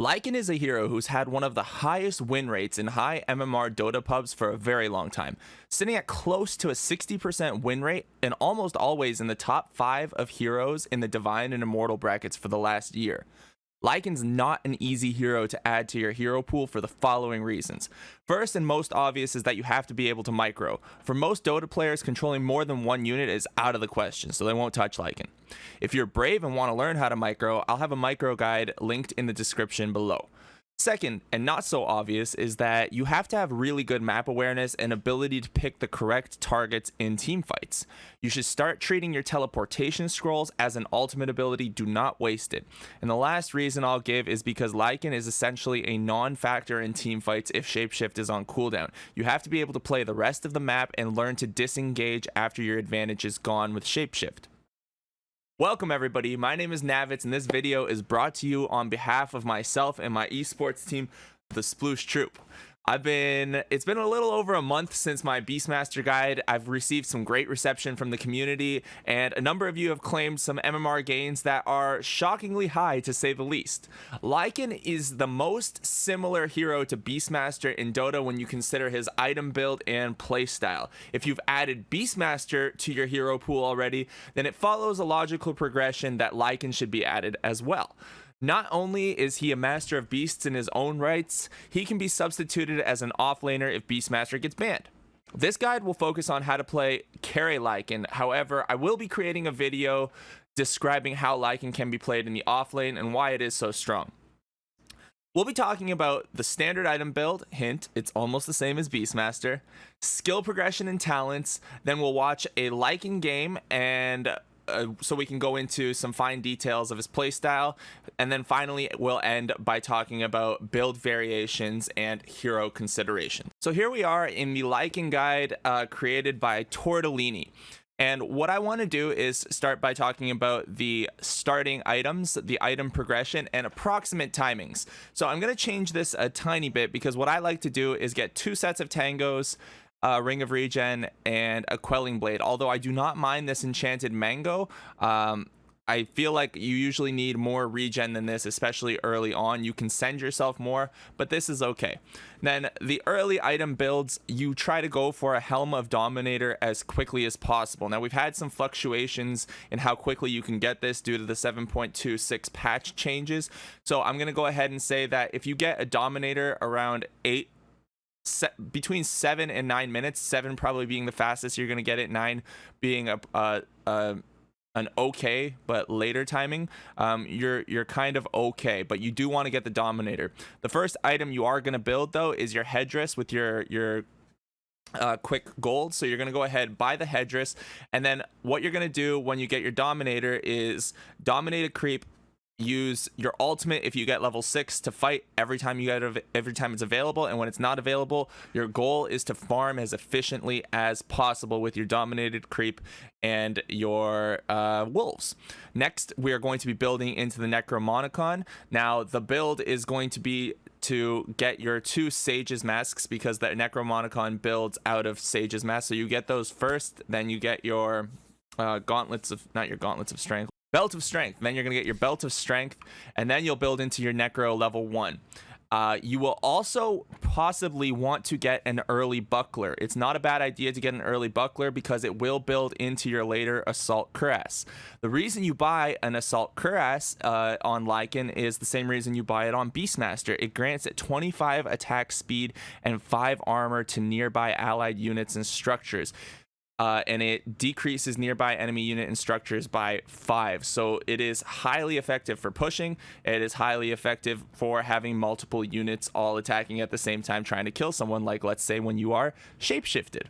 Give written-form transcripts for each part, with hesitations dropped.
Lycan is a hero who's had one of the highest win rates in high MMR Dota pubs for a very long time, sitting at close to a 60% win rate and almost always in the top 5 of heroes in the Divine and Immortal brackets for the last year. Lycan's not an easy hero to add to your hero pool for the following reasons. First and most obvious is that you have to be able to micro. For most Dota players, controlling more than one unit is out of the question, so they won't touch Lycan. If you're brave and want to learn how to micro, I'll have a micro guide linked in the description below. Second, and not so obvious, is that you have to have really good map awareness and ability to pick the correct targets in team fights. You should start treating your teleportation scrolls as an ultimate ability, do not waste it. And the last reason I'll give is because Lycan is essentially a non-factor in team fights if Shapeshift is on cooldown. You have to be able to play the rest of the map and learn to disengage after your advantage is gone with Shapeshift. Welcome everybody, my name is Navetz and this video is brought to you on behalf of myself and my esports team, the Sploush Troupe. It's been a little over a month since my Beastmaster guide. I've received some great reception from the community, and a number of you have claimed some MMR gains that are shockingly high, to say the least. Lycan is the most similar hero to Beastmaster in Dota when you consider his item build and playstyle. If you've added Beastmaster to your hero pool already, then it follows a logical progression that Lycan should be added as well. Not only is he a master of beasts in his own rights, he can be substituted as an offlaner if Beastmaster gets banned. This guide will focus on how to play carry Lycan. However, I will be creating a video describing how Lycan can be played in the offlane and why it is so strong. We'll be talking about the standard item build, hint, it's almost the same as Beastmaster, skill progression and talents, then we'll watch a Lycan game and so we can go into some fine details of his playstyle, and then finally we'll end by talking about build variations and hero considerations. So here we are in the Lycan guide created by Tortellini. And what I want to do is start by talking about the starting items, the item progression, and approximate timings. So I'm going to change this a tiny bit because what I like to do is get 2 sets of tangos, Ring of Regen, and a Quelling Blade. Although I do not mind this enchanted mango, I feel like you usually need more regen than this, especially early on. You can send yourself more, but this is okay. Then the early item builds, you try to go for a Helm of Dominator as quickly as possible. Now we've had some fluctuations in how quickly you can get this due to the 7.26 patch changes. So I'm going to go ahead and say that if you get a Dominator around between 7 and 9 minutes, 7 probably being the fastest you're going to get it, 9 being an okay but later timing, you're kind of okay, but you do want to get the Dominator. The first item you are going to build though is your headdress with your quick gold. So you're going to go ahead, buy the headdress, and then what you're going to do when you get your Dominator is dominate a creep, use your ultimate if you get level 6 to fight every time it's available, and when it's not available, your goal is to farm as efficiently as possible with your dominated creep and your wolves. Next, we are going to be building into the Necromonicon. Now the build is going to be to get your 2 Sage's masks, because the Necromonicon builds out of Sage's masks, so you get those first, then you get your gauntlets of, not your gauntlets of strength, Belt of Strength. Then you're going to get your Belt of Strength, and then you'll build into your Necro level 1. You will also possibly want to get an early Buckler. It's not a bad idea to get an early Buckler because it will build into your later Assault Cuirass. The reason you buy an Assault Cuirass on Lycan is the same reason you buy it on Beastmaster. It grants it 25 attack speed and 5 armor to nearby allied units and structures. And it decreases nearby enemy unit and structures by 5. So it is highly effective for pushing. It is highly effective for having multiple units all attacking at the same time trying to kill someone, like let's say when you are shapeshifted.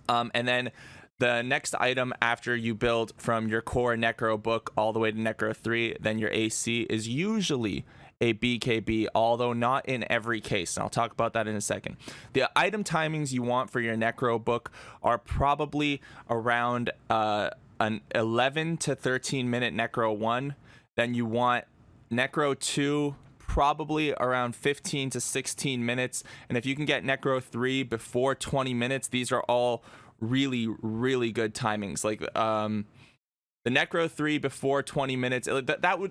And then the next item after you build from your core Necro book all the way to Necro 3, then your AC is usually a BKB, although not in every case, and I'll talk about that in a second. The item timings you want for your Necro book are probably around an 11 to 13 minute Necro 1. Then you want Necro 2 probably around 15 to 16 minutes, and if you can get Necro 3 before 20 minutes, these are all really good timings. Like The Necro 3 before 20 minutes.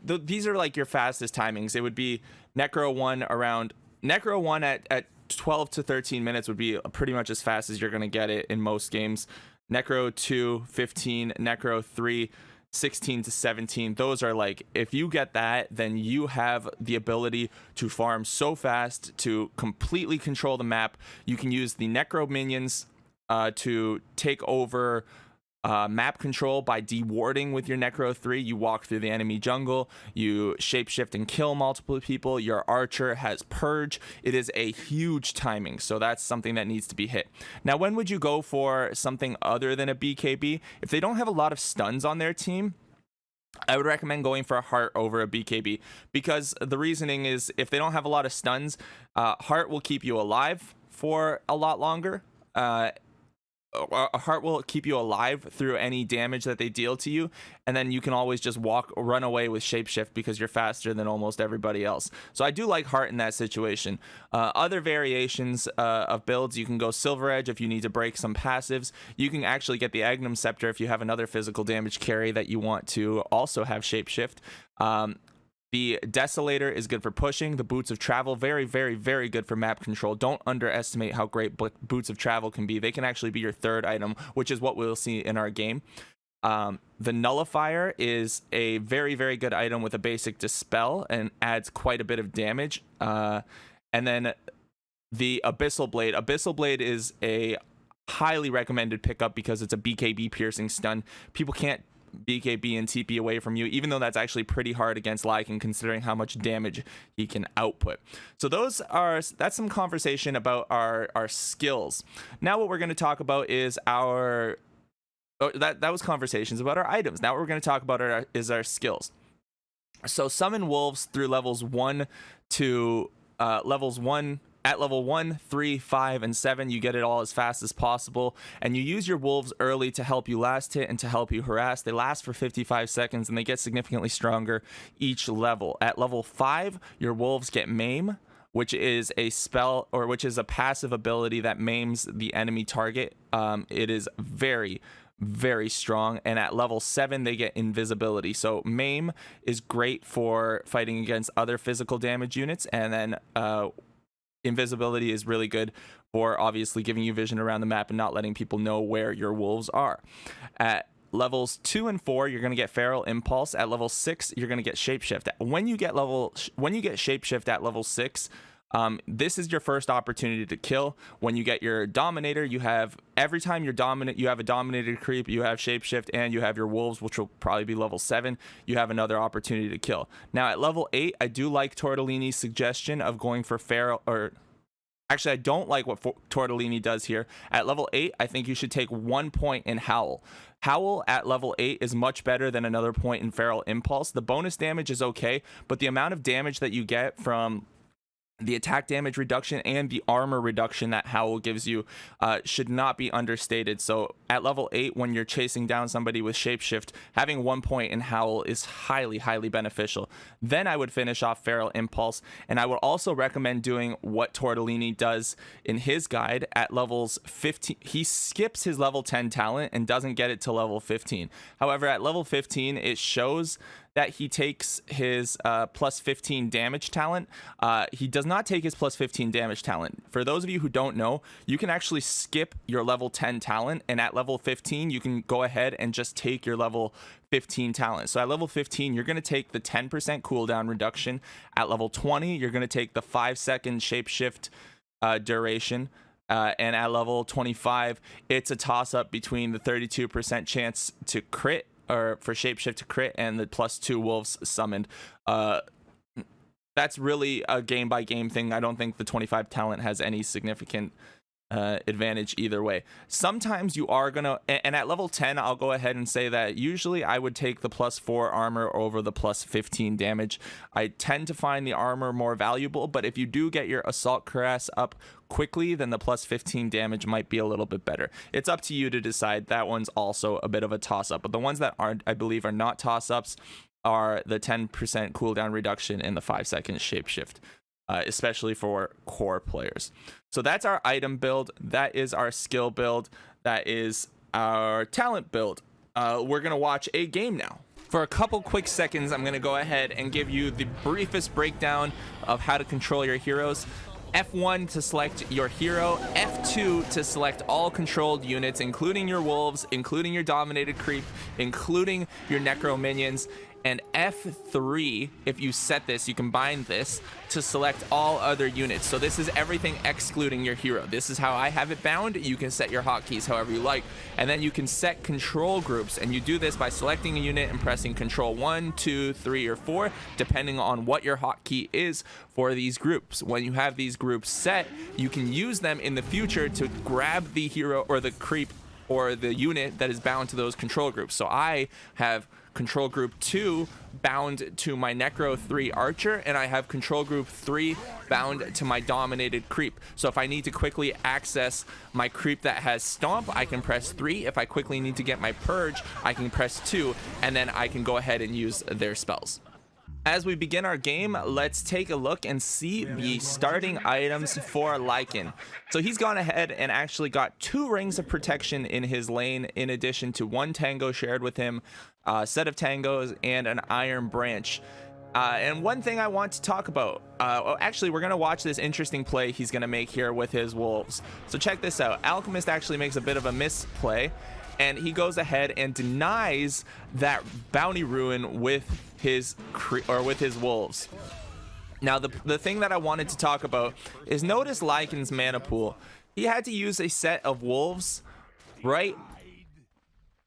These are like your fastest timings. It would be Necro 1 at 12 to 13 minutes would be pretty much as fast as you're going to get it in most games. Necro 2, 15, Necro 3, 16 to 17. Those are like, if you get that, then you have the ability to farm so fast, to completely control the map. You can use the Necro minions to take over map control by dewarding with your Necro 3. You walk through the enemy jungle, you shapeshift and kill multiple people. Your archer has purge. It is a huge timing, so that's something that needs to be hit. Now, when would you go for something other than a BKB? If they don't have a lot of stuns on their team, I would recommend going for a Heart over a BKB, because the reasoning is if they don't have a lot of stuns, Heart will keep you alive for a lot longer. A Heart will keep you alive through any damage that they deal to you, and then you can always just run away with shapeshift because you're faster than almost everybody else. So I do like Heart in that situation. Other variations of builds, you can go Silver Edge if you need to break some passives. You can actually get the Agnum Scepter if you have another physical damage carry that you want to also have shapeshift. The Desolator is good for pushing. The Boots of Travel, very, very, very good for map control. Don't underestimate how great Boots of Travel can be. They can actually be your third item, which is what we'll see in our game. The Nullifier is a very, very good item with a basic Dispel and adds quite a bit of damage. And then the Abyssal Blade. Abyssal Blade is a highly recommended pickup because it's a BKB piercing stun. People can't BKB and TP away from you, even though that's actually pretty hard against Lycan considering how much damage he can output. So that's some conversation about our skills. Now what we're going to talk about is that was conversations about our items. Now what we're going to talk about is our skills. So summon wolves through levels 1 to at level 1, 3, 5, and 7, you get it all as fast as possible, and you use your wolves early to help you last hit and to help you harass. They last for 55 seconds, and they get significantly stronger each level. At level 5, your wolves get Maim, which is a spell, or which is a passive ability that maims the enemy target. It is very, very strong, and at level 7 they get invisibility. So Maim is great for fighting against other physical damage units, and then invisibility is really good for obviously giving you vision around the map and not letting people know where your wolves are. At levels 2 and 4, you're going to get Feral Impulse. At level 6, you're going to get Shapeshift. When you get Shapeshift at level 6, this is your first opportunity to kill. When you get your Dominator, you have every time you're dominant, you have a Dominator creep, you have Shapeshift, and you have your Wolves, which will probably be level 7. You have another opportunity to kill. Now at level 8, I do like Tortellini's suggestion of going for Feral, or actually I don't like what Tortellini does here. At level 8, I think you should take 1 point in Howl. Howl at level 8 is much better than another point in Feral Impulse. The bonus damage is okay, but the amount of damage that you get from the attack damage reduction and the armor reduction that Howl gives you should not be understated. So at level 8, when you're chasing down somebody with Shapeshift, having 1 point in Howl is highly, highly beneficial. Then I would finish off Feral Impulse, and I would also recommend doing what Tortellini does in his guide at levels 15. He skips his level 10 talent and doesn't get it to level 15. However, at level 15, it shows that he takes his plus 15 damage talent. He does not take his plus 15 damage talent. For those of you who don't know, you can actually skip your level 10 talent, and at level 15, you can go ahead and just take your level 15 talent. So at level 15, you're going to take the 10% cooldown reduction. At level 20, you're going to take the 5-second shapeshift duration. And at level 25, it's a toss-up between the 32% chance to crit, or for shapeshift to crit, and the +2 wolves summoned. That's really a game by game thing. I don't think the 25 talent has any significant advantage either way. Sometimes you are gonna, and at level 10, I'll go ahead and say that usually I would take the +4 armor over the +15 damage. I tend to find the armor more valuable, but if you do get your assault cuirass up quickly, then the +15 damage might be a little bit better. It's up to you to decide. That one's also a bit of a toss-up, but the ones that aren't, I believe, are not toss-ups are the 10% cooldown reduction and the 5-second shapeshift, especially for core players. So that's our item build. That is our skill build. That is our talent build. we're gonna watch a game now. For a couple quick seconds, I'm gonna go ahead and give you the briefest breakdown of how to control your heroes. F1 to select your hero, F2 to select all controlled units, including your wolves, including your dominated creep, including your necro minions, and F3, if you set this, you combine this to select all other units. So this is everything excluding your hero. This is how I have it bound. You can set your hotkeys however you like, and then you can set control groups, and you do this by selecting a unit and pressing control 1, 2, 3, or 4, depending on what your hotkey is for these groups. When you have these groups set, you can use them in the future to grab the hero or the creep or the unit that is bound to those control groups. So I have control group 2 bound to my necro 3 archer, and I have control group 3 bound to my dominated creep. So if I need to quickly access my creep that has stomp, I can press 3. If I quickly need to get my purge, I can press 2, and then I can go ahead and use their spells. As we begin our game, let's take a look and see the starting items for Lycan. So he's gone ahead and actually got 2 rings of protection in his lane, in addition to 1 tango shared with him, a set of tangos, and an iron branch. And one thing I want to talk about, actually, we're going to watch this interesting play he's going to make here with his wolves. So check this out. Alchemist actually makes a bit of a misplay, and he goes ahead and denies that bounty ruin with his wolves. Now the thing that I wanted to talk about is, notice Lycan's mana pool. He had to use a set of wolves, right?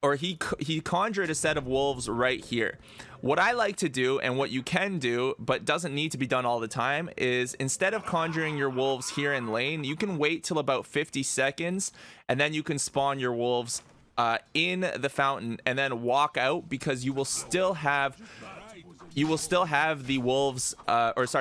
Or he conjured a set of wolves right here. What I like to do, and what you can do, but doesn't need to be done all the time, is instead of conjuring your wolves here in lane, you can wait till about 50 seconds, and then you can spawn your wolves in the fountain and then walk out, because you will still have the wolves,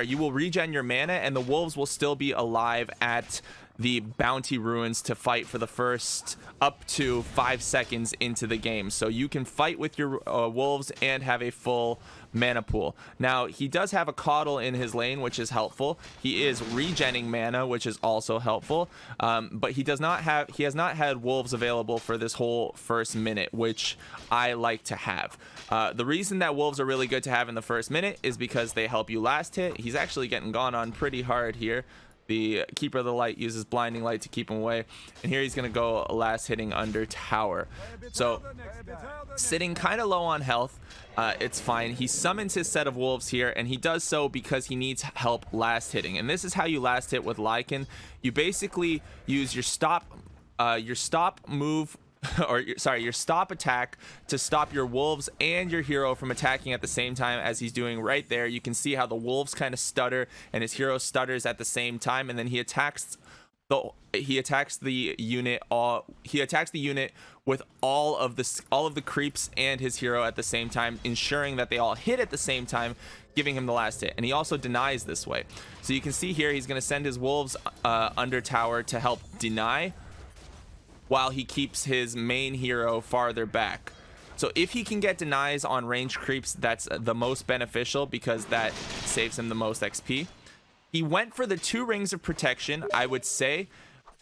you will regen your mana, and the wolves will still be alive at the bounty ruins to fight for the first up to 5 seconds into the game. So you can fight with your wolves and have a full mana pool. Now he does have a coddle in his lane, which is helpful. He is regenning mana, which is also helpful, but he has not had wolves available for this whole first minute, which I like to have. The reason that wolves are really good to have in the first minute is because they help you last hit. He's actually getting gone on pretty hard here. The Keeper of the Light uses Blinding Light to keep him away, and here he's going to go last hitting under tower. So sitting kind of low on health, it's fine. He summons his set of wolves here, and he does so because he needs help last hitting. And this is how you last hit with Lycan. You basically use your stop move, or your stop attack to stop your wolves and your hero from attacking at the same time, as he's doing right there. You can see how the wolves kind of stutter and his hero stutters at the same time, and then he attacks the unit with all of the creeps and his hero at the same time, ensuring that they all hit at the same time, giving him the last hit. And he also denies this way. So you can see here he's going to send his wolves under tower to help deny, while he keeps his main hero farther back. So if he can get denies on range creeps, that's the most beneficial, because that saves him the most XP. He went for the 2 rings of protection, I would say,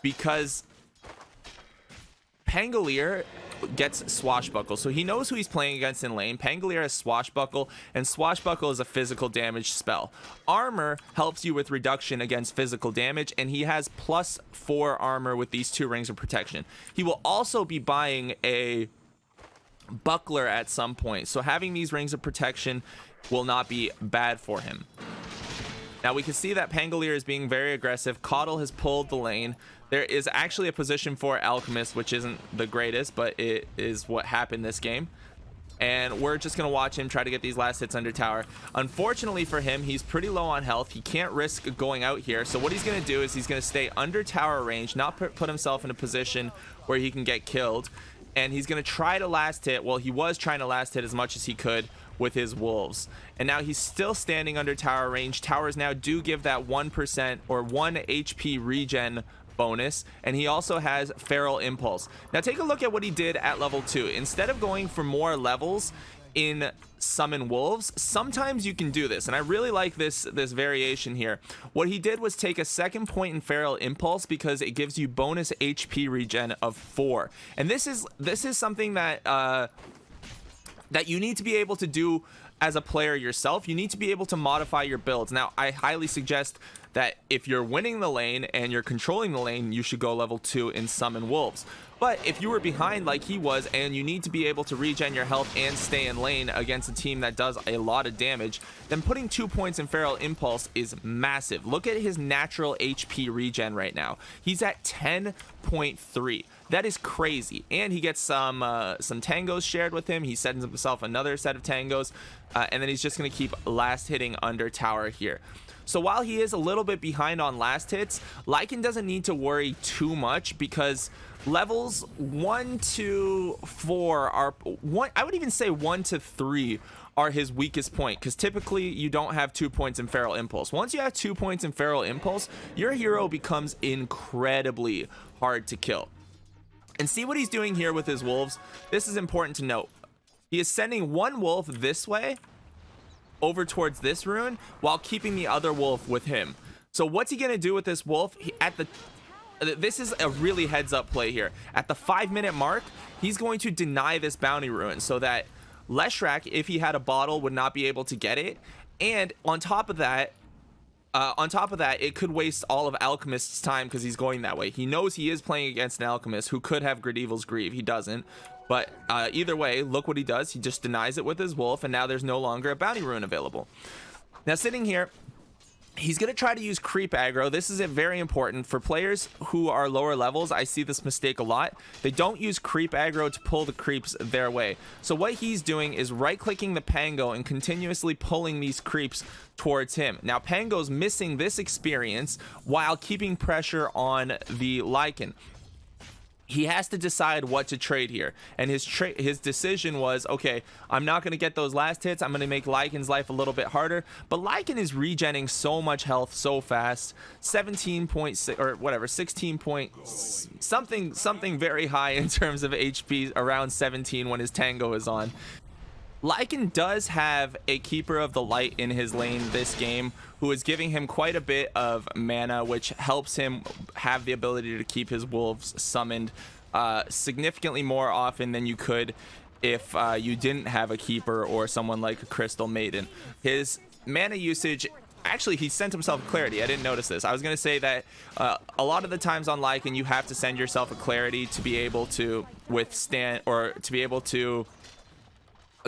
because Pangolier gets Swashbuckle. So he knows who he's playing against in lane. Pangolier has Swashbuckle, and Swashbuckle is a physical damage spell. Armor helps you with reduction against physical damage, and he has +4 armor with these 2 rings of protection. He will also be buying a buckler at some point, so having these rings of protection will not be bad for him. Now we can see that Pangolier is being very aggressive. Coddle has pulled the lane. There is actually a position for Alchemist, which isn't the greatest, but it is what happened this game. And we're just going to watch him try to get these last hits under tower. Unfortunately for him, he's pretty low on health. He can't risk going out here. So what he's going to do is he's going to stay under tower range, not put himself in a position where he can get killed. And he's going to try to last hit. Well, he was trying to last hit as much as he could with his wolves. And now he's still standing under tower range. Towers now do give that 1% or 1 HP regen bonus, and he also has Feral Impulse. Now take a look at what he did at level 2. Instead of going for more levels, in summon wolves, sometimes you can do this, and I really like this variation here. What he did was take a second point in Feral Impulse because it gives you bonus HP regen of 4, and this is something that that you need to be able to do as a player yourself. You need to be able to modify your builds. Now, I highly suggest that if you're winning the lane and you're controlling the lane, you should go level 2 in Summon Wolves. But if you were behind like he was and you need to be able to regen your health and stay in lane against a team that does a lot of damage, then putting 2 points in Feral Impulse is massive. Look at his natural HP regen right now. He's at 10.3. That is crazy. And he gets some tangos shared with him. He sends himself another set of tangos, and then he's just going to keep last hitting under tower here. So while he is a little bit behind on last hits, Lycan doesn't need to worry too much because levels 1 to 4 are I would even say 1 to 3 are his weakest point, because typically you don't have 2 points in Feral Impulse. Once you have 2 points in Feral Impulse, your hero becomes incredibly hard to kill. And see what he's doing here with his wolves. This is important to note. He is sending one wolf this way over towards this rune while keeping the other wolf with him. So what's he gonna do with this wolf? This is a really heads up play here. At the 5-minute mark, he's going to deny this bounty rune so that Leshrac, if he had a bottle, would not be able to get it. And on top of that, it could waste all of Alchemist's time because he's going that way. He knows he is playing against an Alchemist who could have Great Evil's Grieve. He doesn't. But either way, look what he does. He just denies it with his wolf, and now there's no longer a bounty rune available. Now, sitting here, he's going to try to use creep aggro. This is very important for players who are lower levels. I see this mistake a lot. They don't use creep aggro to pull the creeps their way. So what he's doing is right-clicking the Pango and continuously pulling these creeps towards him. Now, Pango's missing this experience while keeping pressure on the Lycan. He has to decide what to trade here, and his decision was, okay, I'm not going to get those last hits. I'm going to make Lycan's life a little bit harder, but Lycan is regenning so much health so fast. 17.6 or whatever, 16 point something very high in terms of HP, around 17 when his Tango is on. Lycan does have a Keeper of the Light in his lane this game, who is giving him quite a bit of mana, which helps him have the ability to keep his wolves summoned significantly more often than you could if you didn't have a Keeper or someone like a Crystal Maiden. His mana usage, actually, he sent himself a Clarity. I didn't notice this. I was going to say that a lot of the times on Lycan, you have to send yourself a Clarity to be able to withstand, or to be able to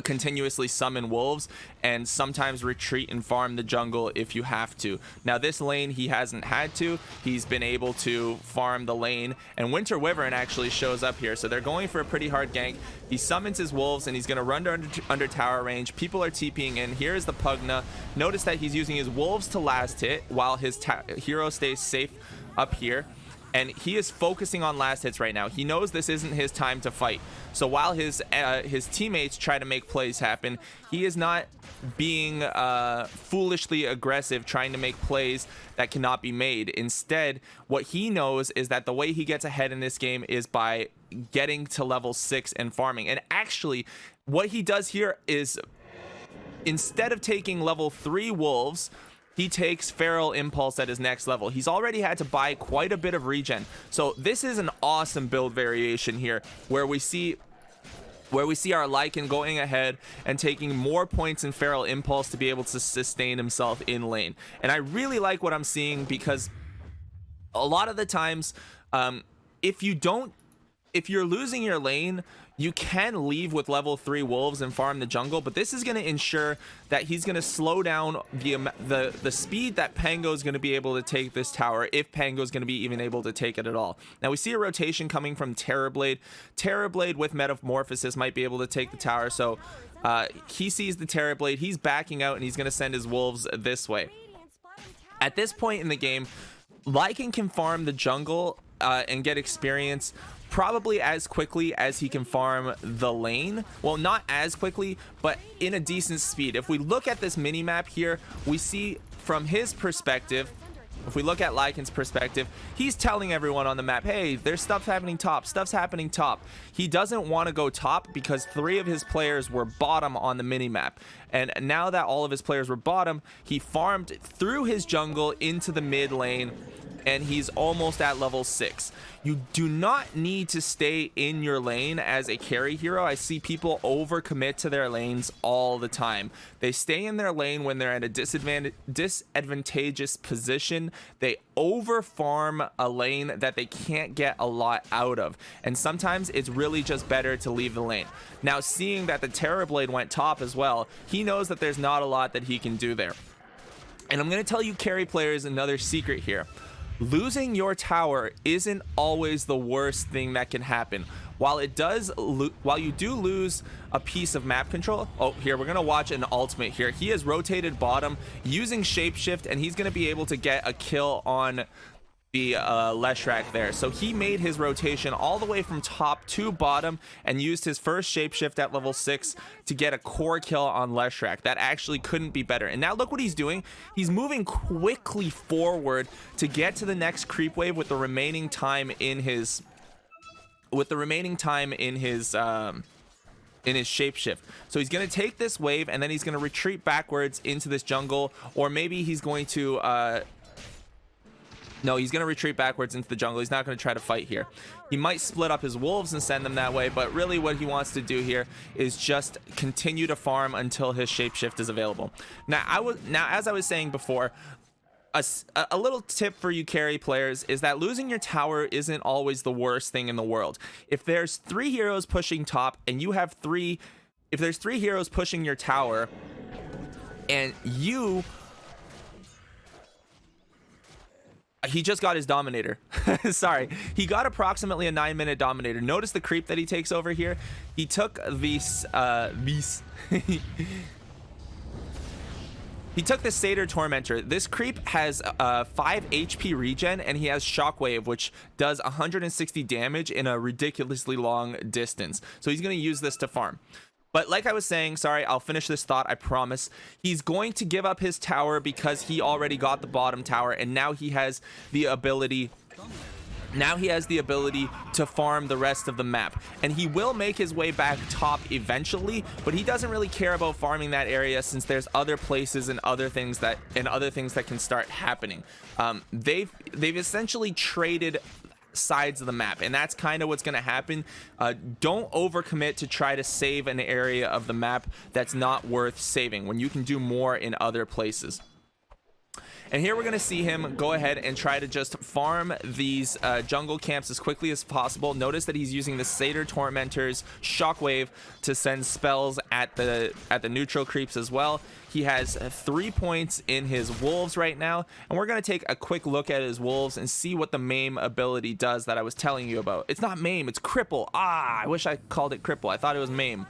continuously summon wolves, and sometimes retreat and farm the jungle if you have to. Now, this lane he hasn't had to. He's been able to farm the lane, and Winter Wyvern actually shows up here, so they're going for a pretty hard gank. He summons his wolves and he's going to run under tower range. People are TPing in. Here is the Pugna. Notice that he's using his wolves to last hit while his hero stays safe up here. And he is focusing on last hits right now. He knows this isn't his time to fight. So while his teammates try to make plays happen, he is not being foolishly aggressive, trying to make plays that cannot be made. Instead, what he knows is that the way he gets ahead in this game is by getting to level 6 and farming. And actually, what he does here is, instead of taking level 3 wolves, he takes Feral Impulse at his next level. He's already had to buy quite a bit of regen. So this is an awesome build variation here, where we see our Lycan going ahead and taking more points in Feral Impulse to be able to sustain himself in lane. And I really like what I'm seeing, because a lot of the times, if you're losing your lane, you can leave with level 3 wolves and farm the jungle, but this is going to ensure that he's going to slow down the speed that Pango is going to be able to take this tower, if Pango is going to be even able to take it at all. Now, we see a rotation coming from Terrorblade. Terrorblade with Metamorphosis might be able to take the tower, so he sees the Terrorblade, he's backing out, and he's going to send his wolves this way. At this point in the game, Lycan can farm the jungle and get experience probably as quickly as he can farm the lane. Well, not as quickly, but in a decent speed. If we look at this mini map here, we see from his perspective, if we look at Lycan's perspective, he's telling everyone on the map, hey, there's stuff happening top, stuff's happening top. He doesn't want to go top because 3 of his players were bottom on the minimap. And now that all of his players were bottom, he farmed through his jungle into the mid lane, and he's almost at level 6. You do not need to stay in your lane as a carry hero. I see people overcommit to their lanes all the time. They stay in their lane when they're at a disadvantageous position. They overfarm a lane that they can't get a lot out of. And sometimes it's really just better to leave the lane. Now, seeing that the Terrorblade went top as well, he knows that there's not a lot that he can do there. And I'm going to tell you carry players another secret here. Losing your tower isn't always the worst thing that can happen. While you do lose a piece of map control. Oh, here we're gonna watch an ultimate here. He has rotated bottom using shapeshift, and he's gonna be able to get a kill on the Leshrac there. So he made his rotation all the way from top to bottom and used his first shapeshift at level 6 to get a core kill on Leshrac. That actually couldn't be better. And now look what he's doing. He's moving quickly forward to get to the next creep wave with the remaining time in his shapeshift. So he's going to take this wave and then he's going to retreat backwards into this jungle, or maybe he's going to no, he's going to retreat backwards into the jungle. He's not going to try to fight here. He might split up his wolves and send them that way, but really what he wants to do here is just continue to farm until his shapeshift is available. Now, as I was saying before, a little tip for you carry players is that losing your tower isn't always the worst thing in the world. If there's 3 heroes pushing top and you have if there's 3 heroes pushing your tower and he just got his Dominator. Sorry. He got approximately a 9-minute Dominator. Notice the creep that he takes over here. He took these he took the Satyr Tormentor. This creep has 5 HP regen, and he has Shockwave, which does 160 damage in a ridiculously long distance. So he's going to use this to farm. But like I was saying, sorry, I'll finish this thought, I promise. He's going to give up his tower because he already got the bottom tower, and now he has the ability to farm the rest of the map. And he will make his way back top eventually, but he doesn't really care about farming that area since there's other places and other things that can start happening. They've essentially traded sides of the map, and that's kind of what's going to happen. Don't overcommit to try to save an area of the map that's not worth saving when you can do more in other places. And here we're going to see him go ahead and try to just farm these jungle camps as quickly as possible. Notice that he's using the Satyr Tormentor's Shockwave to send spells at the neutral creeps as well. He has 3 points in his wolves right now, and we're going to take a quick look at his wolves and see what the maim ability does that I was telling you about. It's not maim, it's cripple. I wish I called it cripple. I thought it was maim.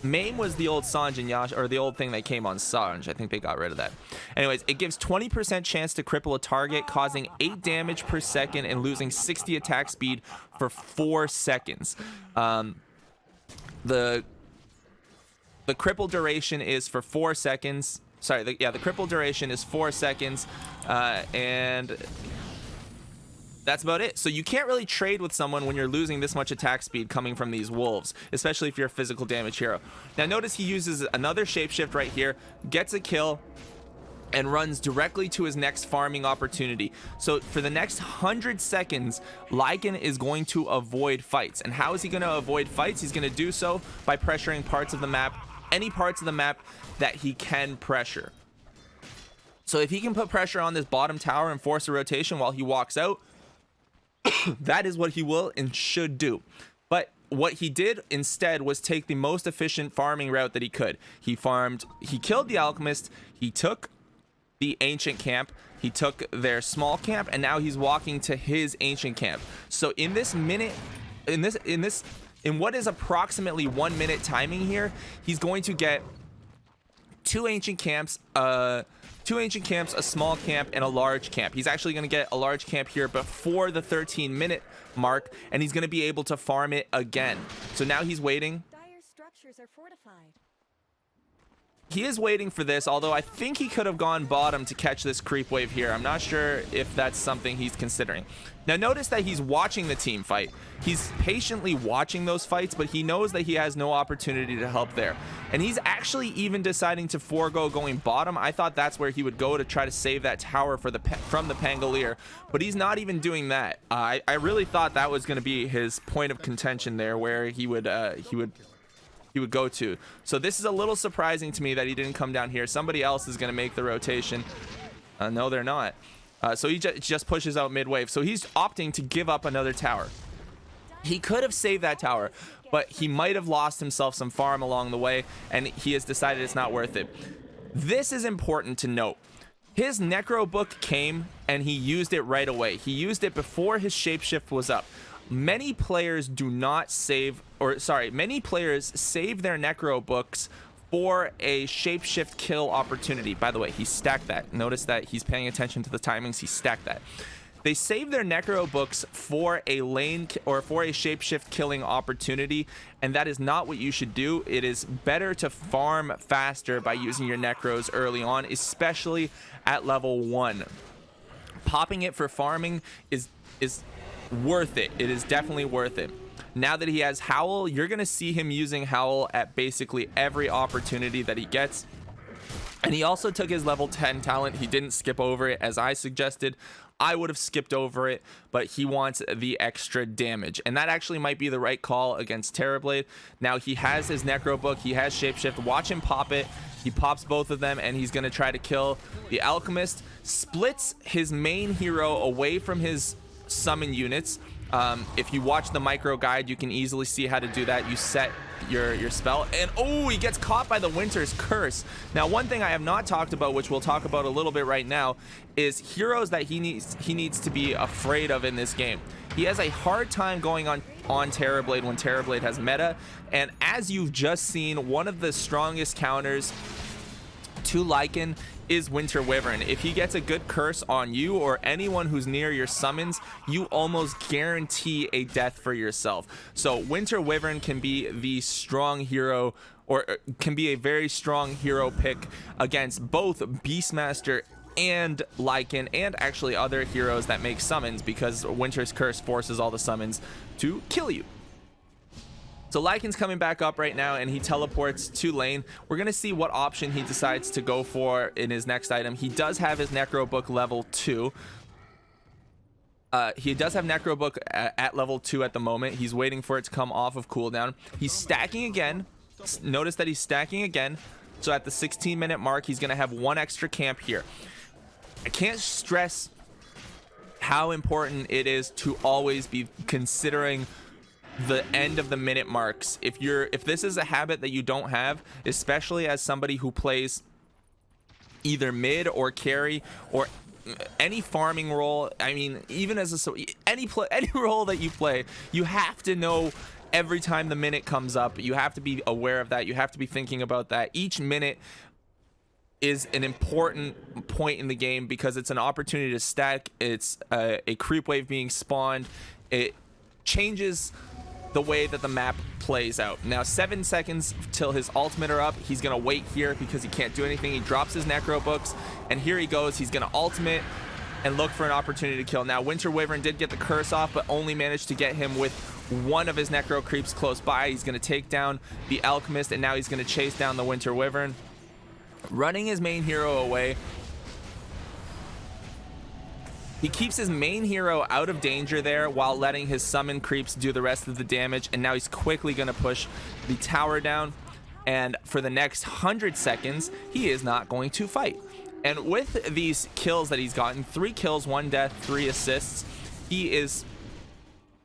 Maim was the old Sanj and Yash, or the old thing that came on Sanj. I think they got rid of that. Anyways, it gives 20% chance to cripple a target, causing 8 damage per second and losing 60 attack speed for 4 seconds. The cripple duration is for 4 seconds. Sorry, the cripple duration is 4 seconds, and that's about it. So you can't really trade with someone when you're losing this much attack speed coming from these wolves, especially if you're a physical damage hero. Now notice he uses another shapeshift right here, gets a kill, and runs directly to his next farming opportunity. So for the next 100 seconds, Lycan is going to avoid fights. And how is he going to avoid fights? He's going to do so by pressuring parts of the map, any parts of the map that he can pressure. So if he can put pressure on this bottom tower and force a rotation while he walks out, that is what he will and should do. But what he did instead was take the most efficient farming route that he could. He killed the alchemist, he took the ancient camp, he took their small camp, and now he's walking to his ancient camp. So in this minute, in what is approximately 1 minute timing here, he's going to get 2 ancient camps, a small camp, and a large camp. He's actually going to get a large camp here before the 13-minute mark, and he's going to be able to farm it again. So now he's waiting. Dire structures are fortified. he is waiting for this, although I think he could have gone bottom to catch this creep wave here. I'm not sure if that's something he's considering. Now notice that he's watching the team fight. He's patiently watching those fights, but he knows that he has no opportunity to help there. And he's actually even deciding to forego going bottom. I thought that's where he would go to try to save that tower for from the Pangolier, but he's not even doing that. I really thought that was going to be his point of contention there, where he would go to. So this is a little surprising to me that he didn't come down here. Somebody else is going to make the rotation. No, they're not. So he just pushes out mid wave. So he's opting to give up another tower. He could have saved that tower, but he might have lost himself some farm along the way, and he has decided it's not worth it. This is important to note. His Necro Book came and he used it right away. He used it before his shapeshift was up. Many players do not save, or sorry, many players save their Necro Books for a shapeshift kill opportunity. By the way, he stacked that. Notice that he's paying attention to the timings. He stacked that. They save their Necro Books for a lane or for a shapeshift killing opportunity, and that is not what you should do. It is better to farm faster by using your Necros early on, especially at level 1. Popping it for farming is worth it. It is definitely worth it. Now that he has Howl, you're going to see him using Howl at basically every opportunity that he gets. And he also took his level 10 talent. He didn't skip over it as I suggested. I would have skipped over it, but he wants the extra damage. And that actually might be the right call against Terrorblade. Now he has his Necro Book. He has Shapeshift. Watch him pop it. He pops both of them, and he's going to try to kill the Alchemist. Splits his main hero away from his summon units. If you watch the micro guide, you can easily see how to do that. You set your spell, and oh, he gets caught by the Winter's Curse. Now, one thing I have not talked about, which we'll talk about a little bit right now, is heroes that he needs to be afraid of in this game. He has a hard time going on Terrorblade when Terrorblade has meta, and as you've just seen, one of the strongest counters to Lycan is Winter Wyvern. If he gets a good curse on you or anyone who's near your summons, you almost guarantee a death for yourself. So Winter Wyvern can be the strong hero, or can be a very strong hero pick against both Beastmaster and Lycan, and actually other heroes that make summons, because Winter's Curse forces all the summons to kill you. So Lycan's coming back up right now, and he teleports to lane. We're going to see what option he decides to go for in his next item. He does have his Necro Book level 2. He does have Necro Book at level 2 at the moment. He's waiting for it to come off of cooldown. He's stacking again. Notice that he's stacking again. So at the 16-minute mark, he's going to have one extra camp here. I can't stress how important it is to always be considering the end of the minute marks. If this is a habit that you don't have, especially as somebody who plays either mid or carry or any farming role, I mean, even as any role that you play, you have to know every time the minute comes up. You have to be aware of that. You have to be thinking about that. Each minute is an important point in the game because it's an opportunity to stack. It's a creep wave being spawned. It changes the way that the map plays out. Now 7 seconds till his ultimate are up. He's gonna wait here because he can't do anything. He drops his Necro Books, and here he goes. He's gonna ultimate and look for an opportunity to kill. Now Winter Wyvern did get the curse off, but only managed to get him with one of his Necro creeps close by. He's gonna take down the Alchemist, and now he's gonna chase down the Winter Wyvern, running his main hero away. He keeps his main hero out of danger there while letting his summon creeps do the rest of the damage, and now he's quickly going to push the tower down, and for the next 100 seconds he is not going to fight. And with these kills that he's gotten, 3 kills, 1 death, 3 assists, he is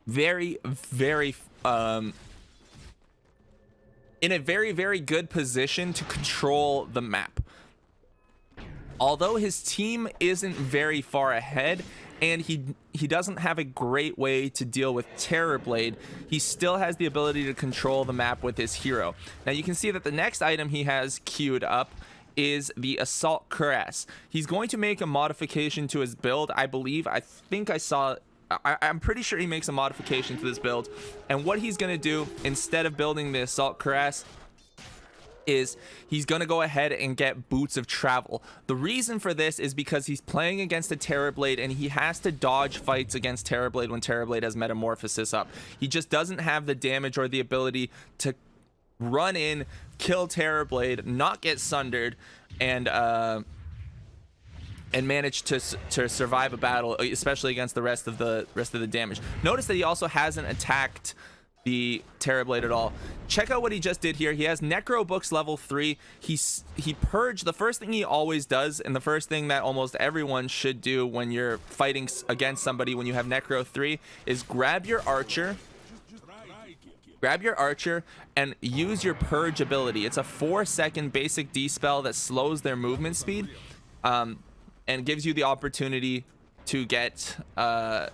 very in a very good position to control the map. Although his team isn't very far ahead, and he doesn't have a great way to deal with Terrorblade, he still has the ability to control the map with his hero. Now you can see that the next item he has queued up is the Assault Cuirass. He's going to make a modification to his build, I believe. I'm pretty sure he makes a modification to this build, and what he's going to do instead of building the Assault Cuirass is he's going to go ahead and get Boots of Travel. The reason for this is because he's playing against a Terrorblade and he has to dodge fights against Terrorblade when Terrorblade has Metamorphosis up. He just doesn't have the damage or the ability to run in, kill Terrorblade, not get sundered, and manage to survive a battle, especially against the rest of the damage. Notice that he also hasn't attacked the Terrorblade at all. Check out what he just did here. He has Necro Books level 3. He purged. The first thing he always does, and the first thing that almost everyone should do when you're fighting against somebody when you have Necro 3, is grab your archer and use your purge ability. It's a 4-second basic D-spell that slows their movement speed, and gives you the opportunity to get to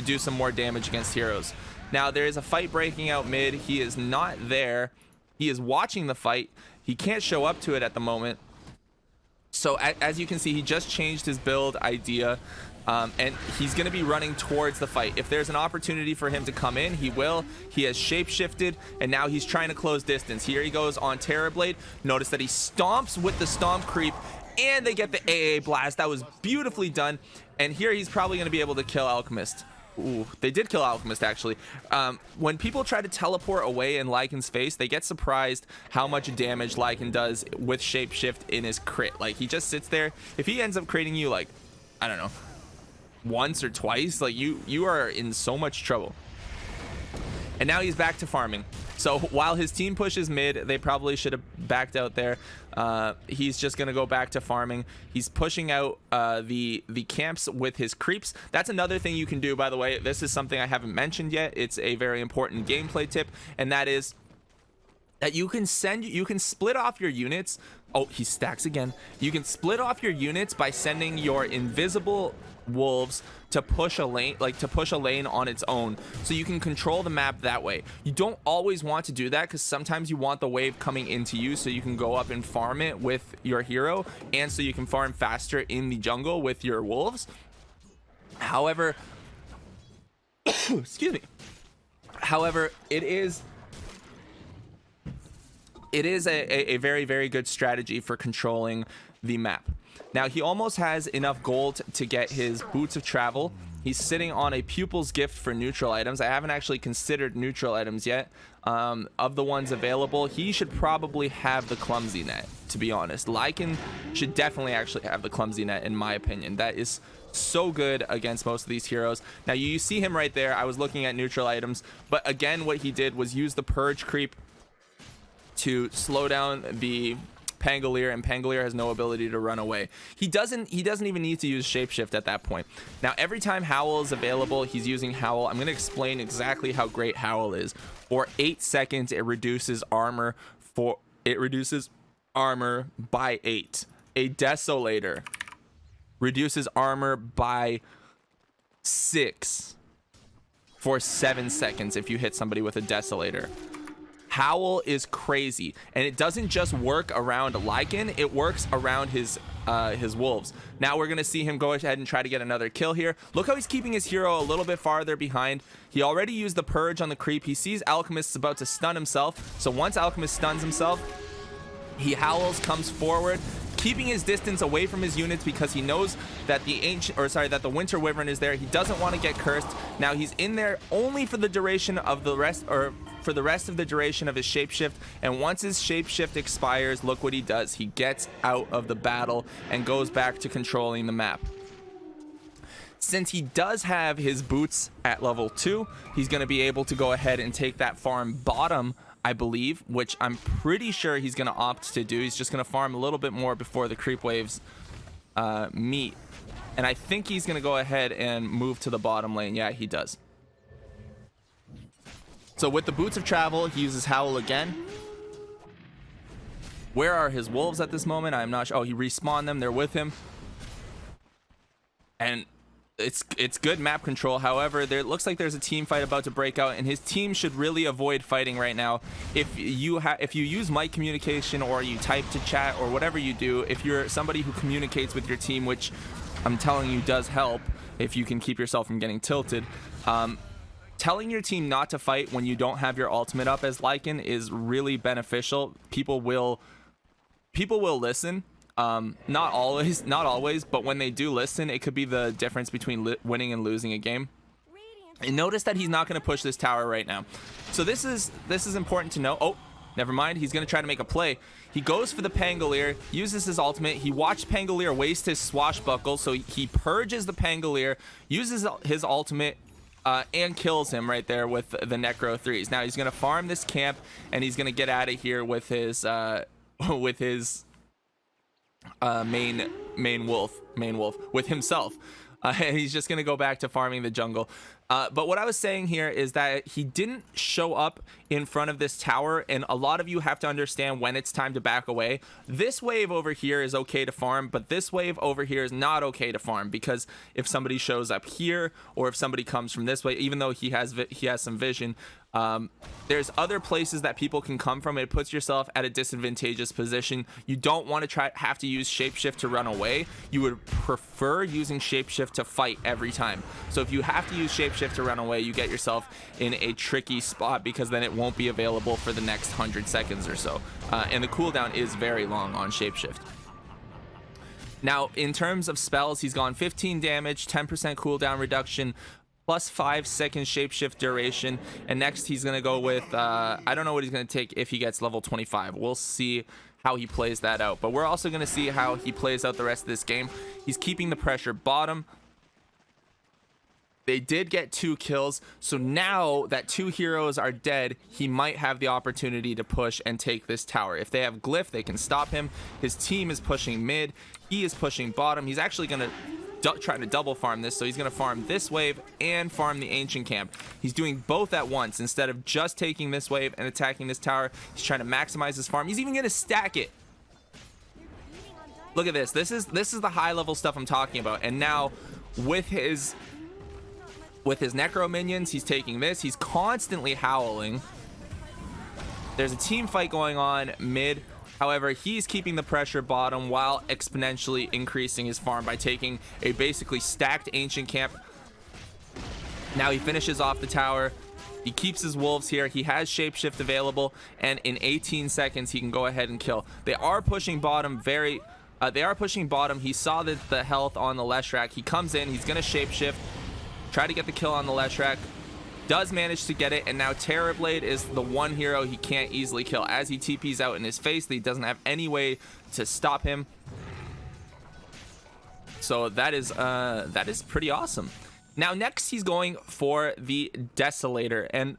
do some more damage against heroes. Now, there is a fight breaking out mid. He is not there. He is watching the fight. He can't show up to it at the moment. So as you can see, he just changed his build idea, and he's going to be running towards the fight. If there's an opportunity for him to come in, he will. He has shapeshifted, and now he's trying to close distance. Here he goes on Terrorblade. Notice that he stomps with the stomp creep, and they get the AA blast. That was beautifully done. And here he's probably going to be able to kill Alchemist. Ooh, they did kill Alchemist, actually. When people try to teleport away in Lycan's face, they get surprised how much damage Lycan does with shapeshift in his crit. Like, he just sits there. If he ends up creating you, like, I don't know, once or twice, like, you are in so much trouble. And now he's back to farming. So while his team pushes mid, they probably should have backed out there. He's just going to go back to farming. He's pushing out the camps with his creeps. That's another thing you can do, by the way. This is something I haven't mentioned yet. It's a very important gameplay tip, and that is that you can split off your units. Oh, he stacks again. You can split off your units by sending your invisible wolves to push a lane on its own, so you can control the map that way. You don't always want to do that, because sometimes you want the wave coming into you so you can go up and farm it with your hero, and so you can farm faster in the jungle with your wolves. However, excuse me. However, it is a very, very good strategy for controlling the map. Now, he almost has enough gold to get his Boots of Travel. He's sitting on a Pupil's Gift for neutral items. I haven't actually considered neutral items yet. Of the ones available, he should probably have the Clumsy Net, to be honest. Lycan should definitely actually have the Clumsy Net, in my opinion. That is so good against most of these heroes. Now, you see him right there. I was looking at neutral items, but again, what he did was use the Purge creep to slow down the Pangolier, and Pangolier has no ability to run away. He doesn't even need to use shapeshift at that point. Now, every time Howl is available, he's using Howl. I'm going to explain exactly how great Howl is. For 8 seconds, it reduces armor by 8. A Desolator reduces armor by 6 for 7 seconds if you hit somebody with a Desolator. Howl is crazy, and it doesn't just work around Lycan, it works around his wolves. Now we're gonna see him go ahead and try to get another kill here. Look how he's keeping his hero a little bit farther behind. He already used the Purge on the creep. He sees Alchemist is about to stun himself, so once Alchemist stuns himself, he howls, comes forward, keeping his distance away from his units because he knows that the Winter Wyvern is there. He doesn't want to get cursed. Now he's in there only for the duration of the rest, or for the rest of the duration of his shapeshift, and once his shapeshift expires, look what he does. He gets out of the battle and goes back to controlling the map. Since he does have his boots at level 2, he's going to be able to go ahead and take that farm bottom, I believe, which I'm pretty sure he's going to opt to do. He's just going to farm a little bit more before the creep waves meet, and I think he's going to go ahead and move to the bottom lane. Yeah, he does. So with the Boots of Travel, he uses Howl again. Where are his wolves at this moment? I'm not sure. Oh, he respawned them. They're with him. And it's good map control. However, there looks like there's a team fight about to break out, and his team should really avoid fighting right now. If you use mic communication, or you type to chat, or whatever you do, if you're somebody who communicates with your team, which I'm telling you does help if you can keep yourself from getting tilted, telling your team not to fight when you don't have your ultimate up as Lycan is really beneficial. People will people will listen. Not always, but when they do listen, it could be the difference between winning and losing a game. And notice that he's not going to push this tower right now. So this is important to know. Oh, never mind. He's going to try to make a play. He goes for the Pangolier, uses his ultimate. He watched Pangolier waste his swashbuckle, so he purges the Pangolier, uses his ultimate, and kills him right there with the Necro 3s. Now he's going to farm this camp, and he's going to get out of here with his main wolf with himself. And he's just going to go back to farming the jungle. But what I was saying here is that he didn't show up in front of this tower, and a lot of you have to understand when it's time to back away. This wave over here is okay to farm, but this wave over here is not okay to farm, because if somebody shows up here, or if somebody comes from this way, even though he has some vision, there's other places that people can come from. It puts yourself at a disadvantageous position. You don't want to have to use shapeshift to run away. You would prefer using shapeshift to fight every time. So if you have to use shapeshift to run away, you get yourself in a tricky spot, because then it won't be available for the next 100 seconds or so. And the cooldown is very long on shapeshift. Now, in terms of spells, he's gone 15 damage, 10% cooldown reduction, plus 5 second shapeshift duration, and next he's gonna go with I don't know what he's gonna take if he gets level 25. We'll see how he plays that out, but we're also gonna see how he plays out the rest of this game. He's keeping the pressure bottom. They did get 2 kills, so now that 2 heroes are dead, he might have the opportunity to push and take this tower. If they have Glyph, they can stop him. His team is pushing mid, he is pushing bottom. He's actually gonna try to double farm this, so he's going to farm this wave and farm the ancient camp. He's doing both at once instead of just taking this wave and attacking this tower. He's trying to maximize his farm. He's even going to stack it. Look at this. This is the high level stuff I'm talking about. And now with his necro minions, he's taking this. He's constantly howling. There's a team fight going on mid. However, he's keeping the pressure bottom while exponentially increasing his farm by taking a basically stacked ancient camp. Now he finishes off the tower. He keeps his wolves here. He has shapeshift available, and in 18 seconds he can go ahead and kill. They are pushing bottom He saw the health on the Leshrac. He comes in. He's gonna shapeshift, try to get the kill on the Leshrac. Does manage to get it, and now Terrorblade is the one hero he can't easily kill. As he TPs out in his face, he doesn't have any way to stop him. So that is pretty awesome. Now next he's going for the Desolator, and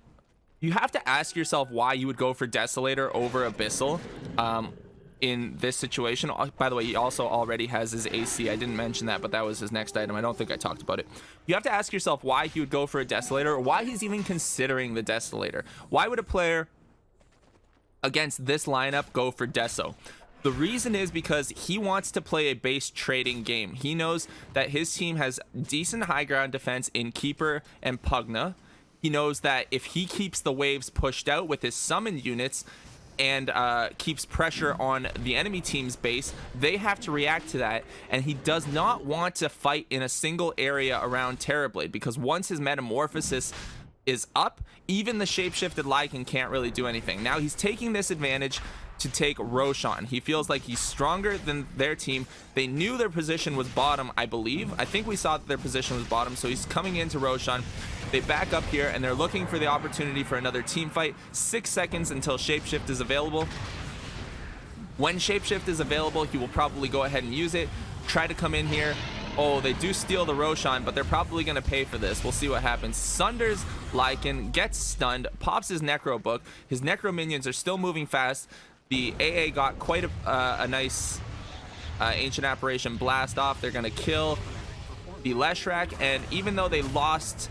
you have to ask yourself why you would go for Desolator over Abyssal in this situation. By the way, he also already has his AC. I didn't mention that, but that was his next item. I don't think I talked about it. You have to ask yourself why he would go for a Desolator, or why he's even considering the Desolator. Why would a player against this lineup go for Deso? The reason is because he wants to play a base trading game. He knows that his team has decent high ground defense in Keeper and Pugna. He knows that if he keeps the waves pushed out with his summoned units and keeps pressure on the enemy team's base, they have to react to that, and he does not want to fight in a single area around Terrorblade, because once his metamorphosis is up, even the shapeshifted Lycan can't really do anything. Now he's taking this advantage to take Roshan. He feels like he's stronger than their team. They knew their position was bottom, I believe. I think we saw that their position was bottom, so he's coming into Roshan. They back up here, and they're looking for the opportunity for another team fight. 6 seconds until shapeshift is available. When shapeshift is available, he will probably go ahead and use it. Try to come in here. Oh, they do steal the Roshan, but they're probably going to pay for this. We'll see what happens. Sunders Lycan, gets stunned, pops his Necro book. His Necro minions are still moving fast. The AA got quite a nice Ancient Apparition blast off. They're going to kill the Leshrac, and even though they lost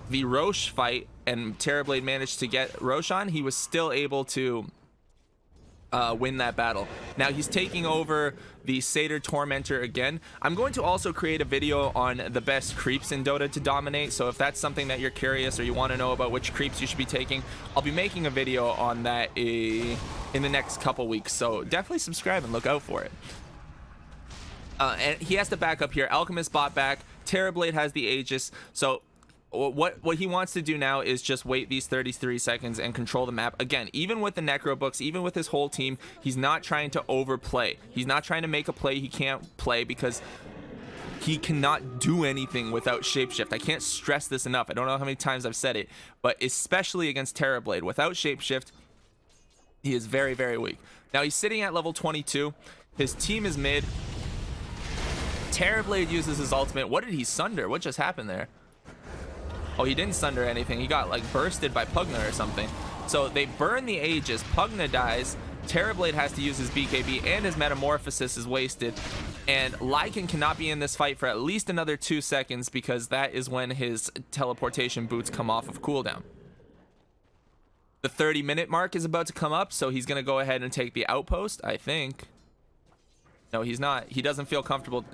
the Roche fight and Terrorblade managed to get Roshan, he was still able to win that battle. Now he's taking over the Satyr Tormentor again. I'm going to also create a video on the best creeps in Dota to dominate, so if that's something that you're curious or you want to know about which creeps you should be taking, I'll be making a video on that in the next couple weeks, so definitely subscribe and look out for it. And he has to back up here. Alchemist bot back. Terrorblade has the Aegis, so what he wants to do now is just wait these 33 seconds and control the map. Again, even with the necro books, even with his whole team, he's not trying to overplay. He's not trying to make a play he can't play, because he cannot do anything without shapeshift. I can't stress this enough. I don't know how many times I've said it, but especially against Terrorblade, without shapeshift, he is very, very weak. Now he's sitting at level 22. His team is mid. Terrorblade uses his ultimate. What did he sunder? What just happened there? Oh, he didn't sunder anything. He got like bursted by Pugna or something. So they burn the Aegis. Pugna dies. Terrorblade has to use his BKB, and his Metamorphosis is wasted. And Lycan cannot be in this fight for at least another 2 seconds, because that is when his teleportation boots come off of cooldown. The 30-minute mark is about to come up, so he's going to go ahead and take the outpost, I think. No, he's not. He doesn't feel comfortable.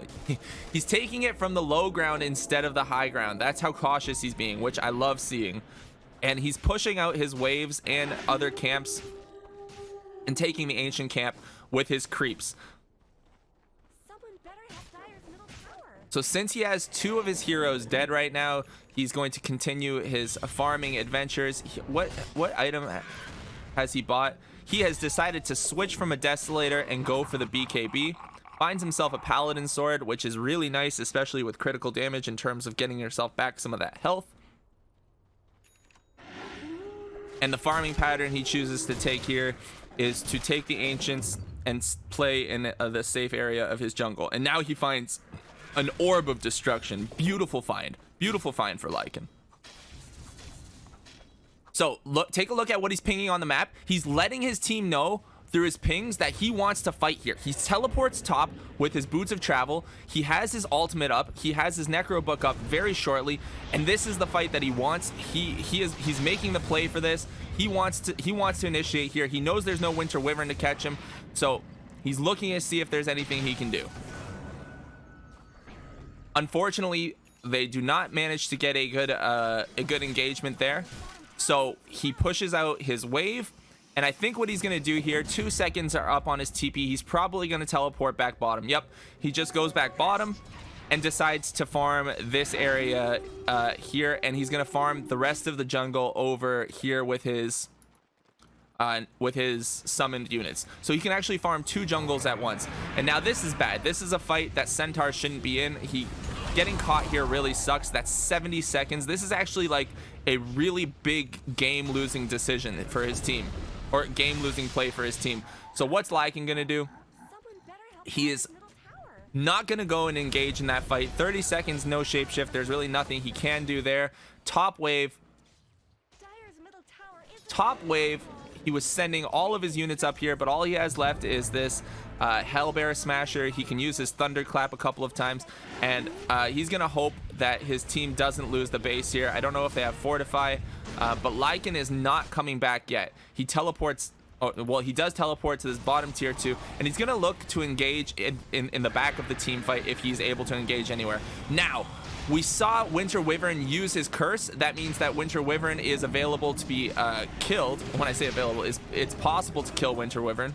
He's taking it from the low ground instead of the high ground. That's how cautious he's being, which I love seeing. And he's pushing out his waves and other camps and taking the ancient camp with his creeps. So since he has 2 of his heroes dead right now, he's going to continue his farming adventures. What item has he bought? He has decided to switch from a Desolator and go for the BKB. Finds himself a Paladin Sword, which is really nice, especially with critical damage in terms of getting yourself back some of that health. And the farming pattern he chooses to take here is to take the Ancients and play in the safe area of his jungle. And now he finds an Orb of Destruction. Beautiful find. Beautiful find for Lycan. So take a look at what he's pinging on the map. He's letting his team know through his pings that he wants to fight here. He teleports top with his Boots of Travel. He has his ultimate up. He has his Necro Book up very shortly, and this is the fight that he wants. He's making the play for this. He wants to initiate here. He knows there's no Winter Wyvern to catch him, so he's looking to see if there's anything he can do. Unfortunately, they do not manage to get a good engagement there. So he pushes out his wave, and I think what he's going to do here, 2 seconds are up on his TP. He's probably going to teleport back bottom. Yep, he just goes back bottom and decides to farm this area here, and he's going to farm the rest of the jungle over here with his summoned units. So he can actually farm 2 jungles at once. And now this is bad. This is a fight that Centaur shouldn't be in. Getting caught here really sucks. That's 70 seconds. This is actually like a really big game-losing decision for his team, or game-losing play for his team. So what's Lycan gonna do? He is not gonna go and engage in that fight. 30 seconds, no shapeshift. There's really nothing he can do there. Top wave. He was sending all of his units up here, but all he has left is this Hellbear Smasher. He can use his Thunderclap a couple of times, and he's gonna hope that his team doesn't lose the base here. I don't know if they have Fortify, but Lycan is not coming back yet. He teleports. Oh, well, he does teleport to this bottom tier 2, and he's gonna look to engage in the back of the team fight if he's able to engage anywhere. Now, we saw Winter Wyvern use his curse. That means that Winter Wyvern is available to be killed. When I say available, it's possible to kill Winter Wyvern.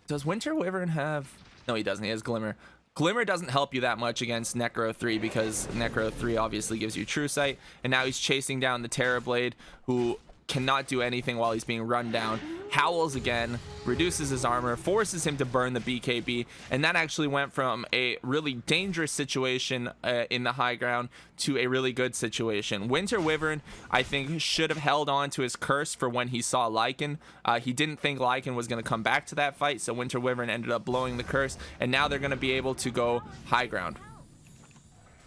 Does Winter Wyvern have... No, he doesn't. He has Glimmer. Glimmer doesn't help you that much against Necro 3, because Necro 3 obviously gives you True Sight. And now he's chasing down the Terrorblade, who cannot do anything while he's being run down. Howls again, reduces his armor, forces him to burn the BKB, and that actually went from a really dangerous situation in the high ground to a really good situation. Winter Wyvern, I think, should have held on to his curse for when he saw Lycan. He didn't think Lycan was going to come back to that fight, so Winter Wyvern ended up blowing the curse, and now they're going to be able to go high ground.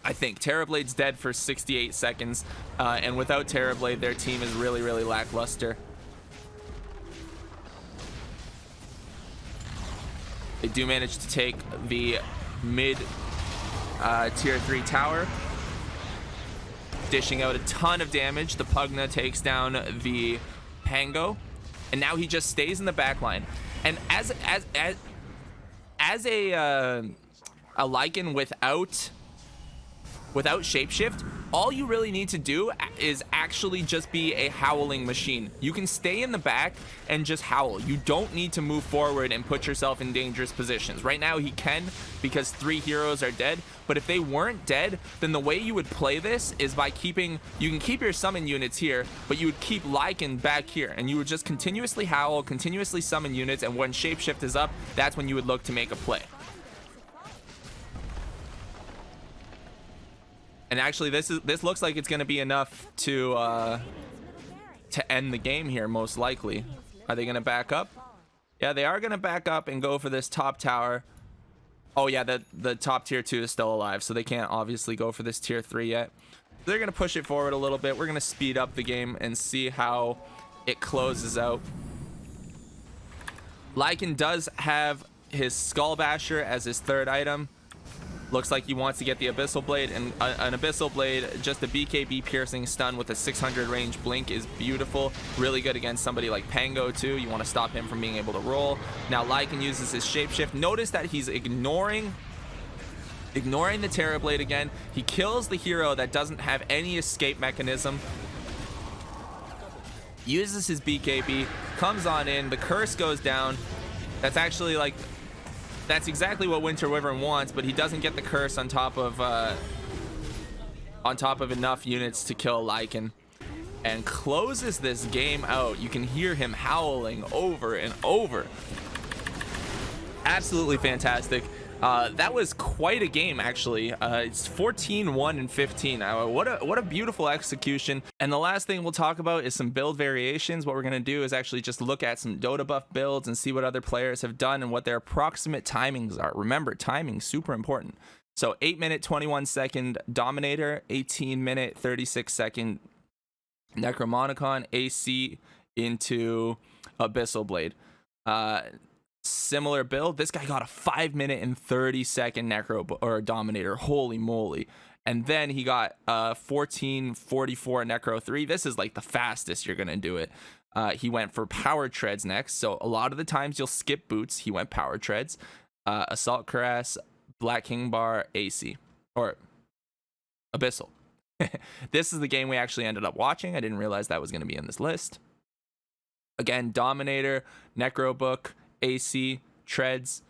I think Terrorblade's dead for 68 seconds, and without Terrorblade, their team is really, really lackluster. They do manage to take the mid tier 3 tower, dishing out a ton of damage. The Pugna takes down the Pango, and now he just stays in the back line. And as a Lycan without shapeshift, all you really need to do is actually just be a howling machine. You can stay in the back and just howl. You don't need to move forward and put yourself in dangerous positions. Right now he can, because 3 heroes are dead, but if they weren't dead, then the way you would play this is by keeping, you can keep your summon units here, but you would keep Lycan back here, and you would just continuously howl, continuously summon units, and when shapeshift is up, that's when you would look to make a play. And actually, this looks like it's going to be enough to end the game here, most likely. Are they going to back up? Yeah, they are going to back up and go for this top tower. Oh yeah, the top tier 2 is still alive, so they can't obviously go for this tier 3 yet. They're going to push it forward a little bit. We're going to speed up the game and see how it closes out. Lycan does have his Skull Basher as his 3rd item. Looks like he wants to get the Abyssal Blade, and an Abyssal Blade, just a BKB piercing stun with a 600 range blink is beautiful. Really good against somebody like Pango too. You want to stop him from being able to roll. Now Lycan uses his shapeshift. Notice that he's ignoring the Terror Blade again. He kills the hero that doesn't have any escape mechanism. Uses his BKB, comes on in, the curse goes down. That's actually like, that's exactly what Winter Wyvern wants, but he doesn't get the curse on top of enough units to kill Lycan, and closes this game out. You can hear him howling over and over. Absolutely fantastic. That was quite a game, actually. It's 14-1 and 15. What a beautiful execution. And the last thing we'll talk about is some build variations. What we're going to do is actually just look at some Dota buff builds and see what other players have done and what their approximate timings are. Remember, timing super important. So 8-minute 21-second Dominator, 18-minute 36-second Necromonicon AC into Abyssal Blade. Similar build. This guy got a 5-minute and 30-second Necro or Dominator. Holy moly. And then he got 1444 Necro 3. This is like the fastest you're gonna do it. He went for Power Treads next, so a lot of the times you'll skip boots. He went Power Treads, Assault Caress, Black King Bar, AC, or Abyssal. This is the game we actually ended up watching. I didn't realize that was going to be in this list. Again, Dominator, Necro Book, AC, Treads.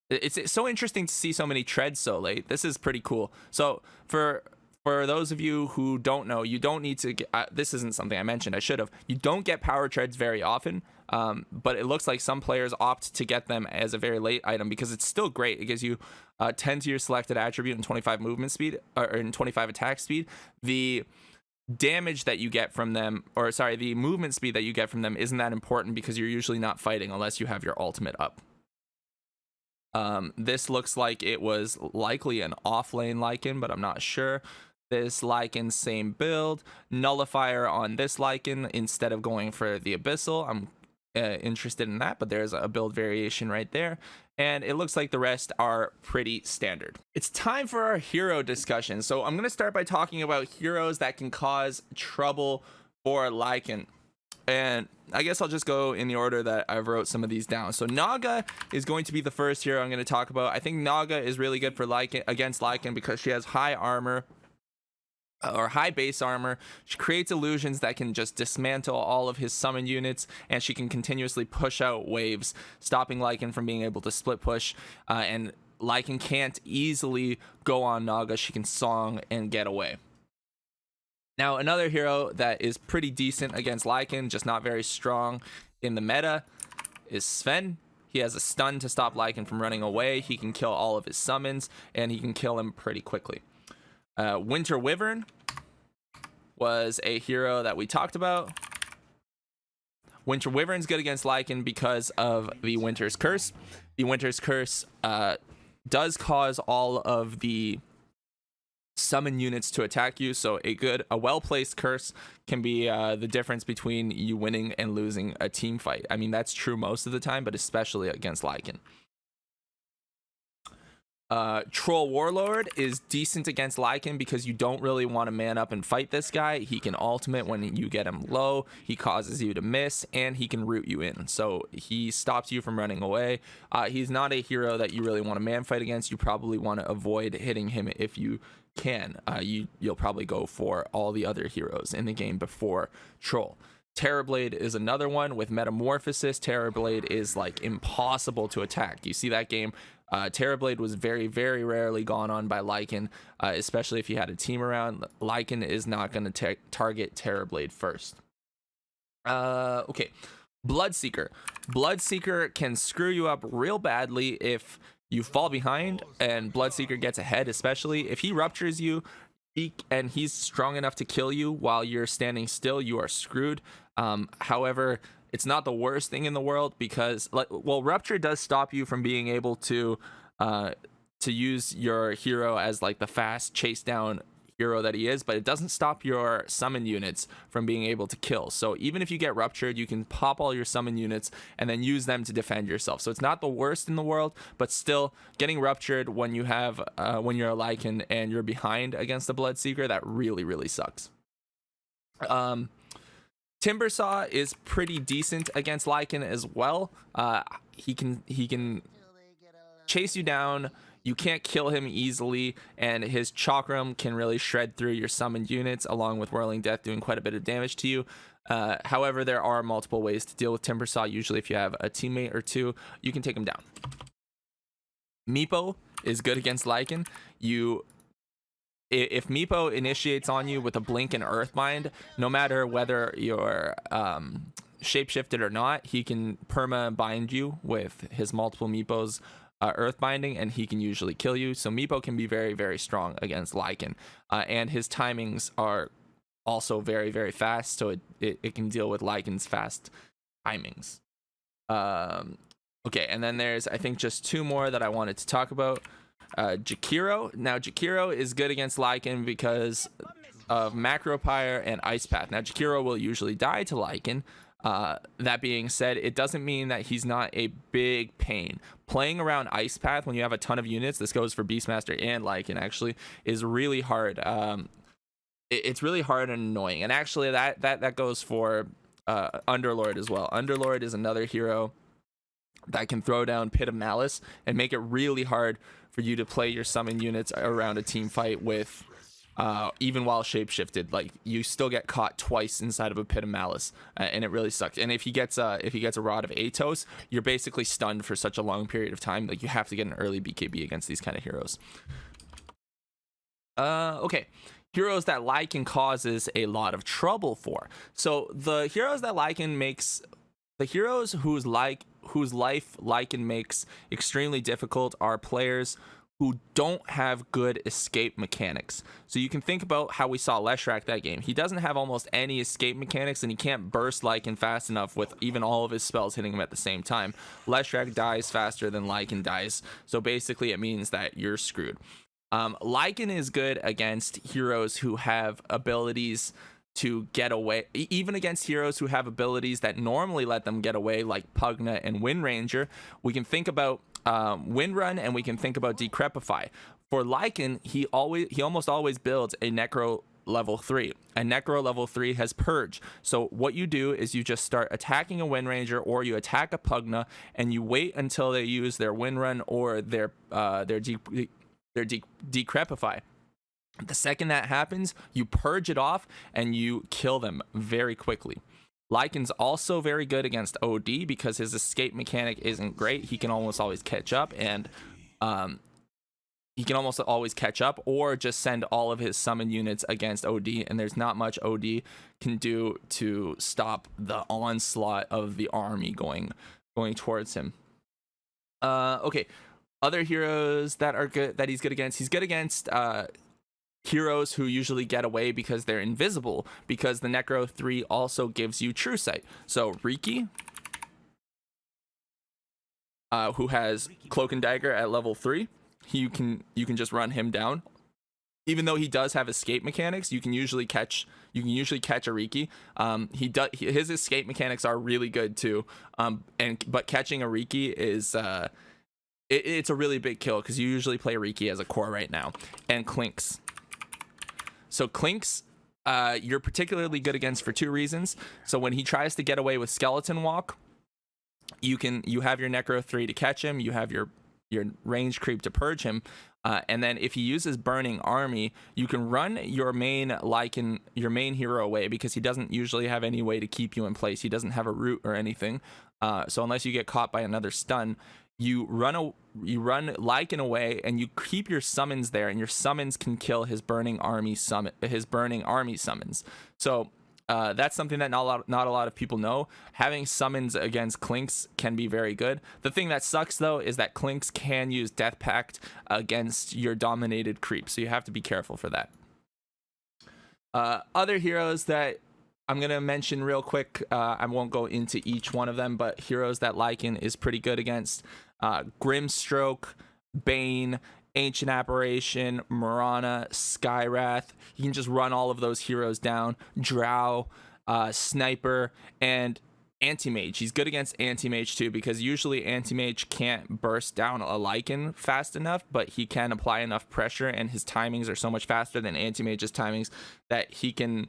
It's so interesting to see so many treads so late. This is pretty cool. So for those of you who don't know, you don't need to get, this isn't something I mentioned, I should have. You don't get power treads very often, but it looks like some players opt to get them as a very late item because it's still great. It gives you 10 to your selected attribute and 25 movement speed, or in 25 attack speed. The damage that you get from them, or sorry, the movement speed that you get from them isn't that important because you're usually not fighting unless you have your ultimate up. This looks like it was likely an off-lane Lycan, but I'm not sure. This Lycan, same build. Nullifier on this Lycan instead of going for the Abyssal. I'm interested in that, but there's a build variation right there. And it looks like the rest are pretty standard. It's time for our hero discussion. So I'm going to start by talking about heroes that can cause trouble for Lycan. And I guess I'll just go in the order that I wrote some of these down. So Naga is going to be the first hero I'm going to talk about. I think Naga is really good for Lycan, against Lycan, because she has high armor, or high base armor. She creates illusions that can just dismantle all of his summon units, and she can continuously push out waves, stopping Lycan from being able to split push. And Lycan can't easily go on Naga. She can song and get away. Now, another hero that is pretty decent against Lycan, just not very strong in the meta, is Sven. He has a stun to stop Lycan from running away. He can kill all of his summons, and he can kill him pretty quickly. Winter Wyvern was a hero that we talked about. Winter Wyvern's good against Lycan because of the Winter's Curse. The Winter's Curse does cause all of the summon units to attack you, so a well-placed curse can be the difference between you winning and losing a team fight. I mean, that's true most of the time, but especially against Lycan. Troll Warlord is decent against Lycan because you don't really want to man up and fight this guy. He can ultimate when you get him low, he causes you to miss, and he can root you in. So he stops you from running away. He's not a hero that you really want to man fight against. You probably want to avoid hitting him if you can. You'll probably go for all the other heroes in the game before Troll. Terrorblade is another one with Metamorphosis. Terrorblade is like impossible to attack. You see that game, Terrorblade was very, very rarely gone on by Lycan, especially if you had a team around. Lycan is not going to target Terrorblade first. Okay, Bloodseeker. Bloodseeker can screw you up real badly if you fall behind and Bloodseeker gets ahead, especially if he ruptures you and he's strong enough to kill you while you're standing still, you are screwed. However, it's not the worst thing in the world because, well, Rupture does stop you from being able to use your hero as like the fast chase down hero that he is, but it doesn't stop your summon units from being able to kill. So even if you get ruptured, you can pop all your summon units and then use them to defend yourself. So it's not the worst in the world, but still getting ruptured when you have when you're a Lycan and you're behind against the Bloodseeker, that really, really sucks. Timbersaw is pretty decent against Lycan as well. He can chase you down. You can't kill him easily, and his Chakram can really shred through your summoned units, along with Whirling Death doing quite a bit of damage to you. However, there are multiple ways to deal with Timbersaw. Usually, if you have a teammate or two, you can take him down. Meepo is good against Lycan. If Meepo initiates on you with a Blink and Earthbind, no matter whether you're shapeshifted or not, he can perma bind you with his multiple Meepos earth binding, and he can usually kill you. So Meepo can be very, very strong against Lycan, and his timings are also very, very fast, so it can deal with Lycan's fast timings. Okay, and then there's, I think, just two more that I wanted to talk about. Jakiro. Now Jakiro is good against Lycan because of Macropyre and Ice Path. Now Jakiro will usually die to Lycan. That being said, it doesn't mean that he's not a big pain. Playing around Ice Path when you have a ton of units, this goes for Beastmaster and Lycan actually, is really hard. It's really hard and annoying. And actually that goes for Underlord as well. Underlord is another hero that can throw down Pit of Malice and make it really hard for you to play your summon units around a team fight with even while shapeshifted. Like, you still get caught twice inside of a Pit of Malice, and it really sucks. And if he gets a Rod of Atos, you're basically stunned for such a long period of time. Like, you have to get an early BKB against these kind of heroes. Okay, heroes that Lycan causes a lot of trouble for. So the heroes that Lycan makes, the heroes whose life Lycan makes extremely difficult are players who don't have good escape mechanics. So you can think about how we saw Leshrac that game. He doesn't have almost any escape mechanics, and he can't burst Lycan fast enough with even all of his spells hitting him at the same time. Leshrac dies faster than Lycan dies, so basically it means that you're screwed. Lycan is good against heroes who have abilities to get away, even against heroes who have abilities that normally let them get away, like Pugna and Windranger. We can think about Windrun, and we can think about Decrepify. For Lycan, he almost always builds a Necro level 3. A Necro level 3 has Purge. So what you do is you just start attacking a Windranger, or you attack a Pugna, and you wait until they use their Windrun or their Decrepify. The second that happens, you purge it off and you kill them very quickly. Lycan's also very good against OD because his escape mechanic isn't great. He can almost always catch up, and or just send all of his summon units against OD, and there's not much OD can do to stop the onslaught of the army going towards him. Okay, other heroes that are good, that he's good against. He's good against heroes who usually get away because they're invisible, because the Necro 3 also gives you True Sight. So Riki, who has Cloak and Dagger at level 3, you can just run him down. Even though he does have escape mechanics, you can usually catch a Riki. His escape mechanics are really good too. But catching a Riki is it's a really big kill because you usually play Riki as a core right now. And Clinks. So Clinks, you're particularly good against for 2 reasons. So when he tries to get away with Skeleton Walk, you have your Necro 3 to catch him. You have your range creep to purge him. And then if he uses Burning Army, you can run your main hero away because he doesn't usually have any way to keep you in place. He doesn't have a root or anything. So unless you get caught by another stun, you run Lycan away and you keep your summons there, and your summons can kill his Burning Army summons. So that's something that not a lot of people know. Having summons against Clinks can be very good. The thing that sucks though is that Clinks can use Death Pact against your dominated creep, so you have to be careful for that. Other heroes that I'm gonna mention real quick, I won't go into each one of them, but heroes that Lycan is pretty good against: Grimstroke, Bane, Ancient Apparition, Mirana, Skywrath. You can just run all of those heroes down. Drow, Sniper, and Anti-Mage. He's good against Anti-Mage too, because usually Anti-Mage can't burst down a Lycan fast enough, but he can apply enough pressure, and his timings are so much faster than Anti-Mage's timings that he can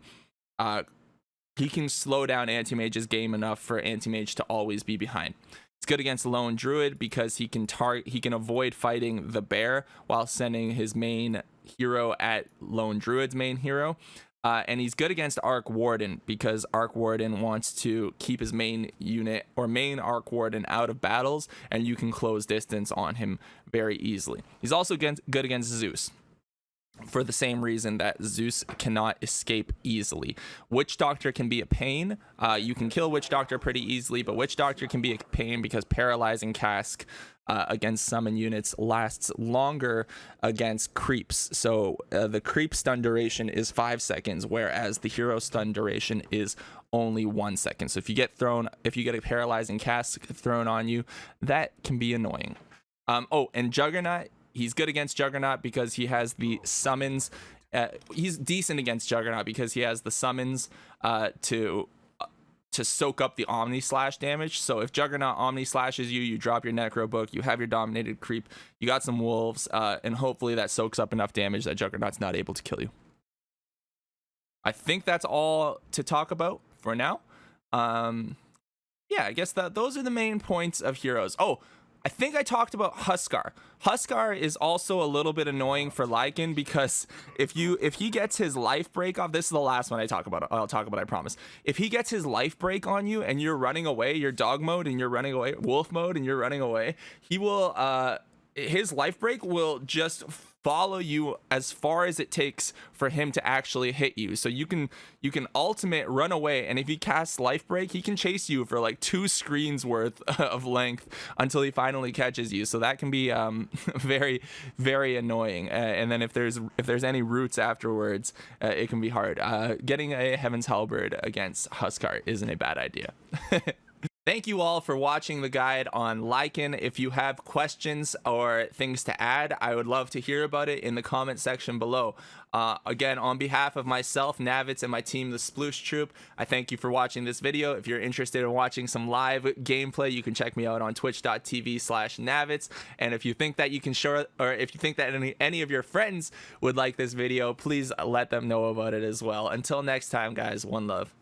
slow down Anti-Mage's game enough for Anti-Mage to always be behind. It's good against Lone Druid because he can avoid fighting the bear while sending his main hero at Lone Druid's main hero. And he's good against Arc Warden because Arc Warden wants to keep his main unit or main Arc Warden out of battles, and you can close distance on him very easily. He's also good against Zeus, for the same reason that Zeus cannot escape easily. Witch Doctor can be a pain. You can kill Witch Doctor pretty easily, but Witch Doctor can be a pain because Paralyzing Cask against summon units lasts longer against creeps. So the creep stun duration is 5 seconds, whereas the hero stun duration is only 1 second. So if you get a Paralyzing Cask thrown on you, that can be annoying. And Juggernaut. He's good against Juggernaut because he has the summons. He's decent against Juggernaut because he has the summons to soak up the Omni Slash damage. So if Juggernaut Omni Slashes you, you drop your Necro Book, you have your dominated creep, you got some wolves, and hopefully that soaks up enough damage that Juggernaut's not able to kill you. I think that's all to talk about for now. Yeah, I guess those are the main points of heroes. Oh, I think I talked about Huskar. Huskar is also a little bit annoying for Lycan because if he gets his life break off, this is the last one I'll talk about, I promise. If he gets his life break on you and you're running away, you're dog mode and you're running away, wolf mode and you're running away, he will his life break will just follow you as far as it takes for him to actually hit you. So you can ultimate run away, and if he casts life break, he can chase you for like 2 screens worth of length until he finally catches you. So that can be very, very annoying. And then if there's any roots afterwards, it can be hard. Getting a Heaven's Halberd against Huskar isn't a bad idea. Thank you all for watching the guide on Lycan. If you have questions or things to add, I would love to hear about it in the comment section below. Again, on behalf of myself, Navetz, and my team, the Sploush Troupe, I thank you for watching this video. If you're interested in watching some live gameplay, you can check me out on twitch.tv/Navetz. And if you think that you can show, or if you think that any of your friends would like this video, please let them know about it as well. Until next time, guys, one love.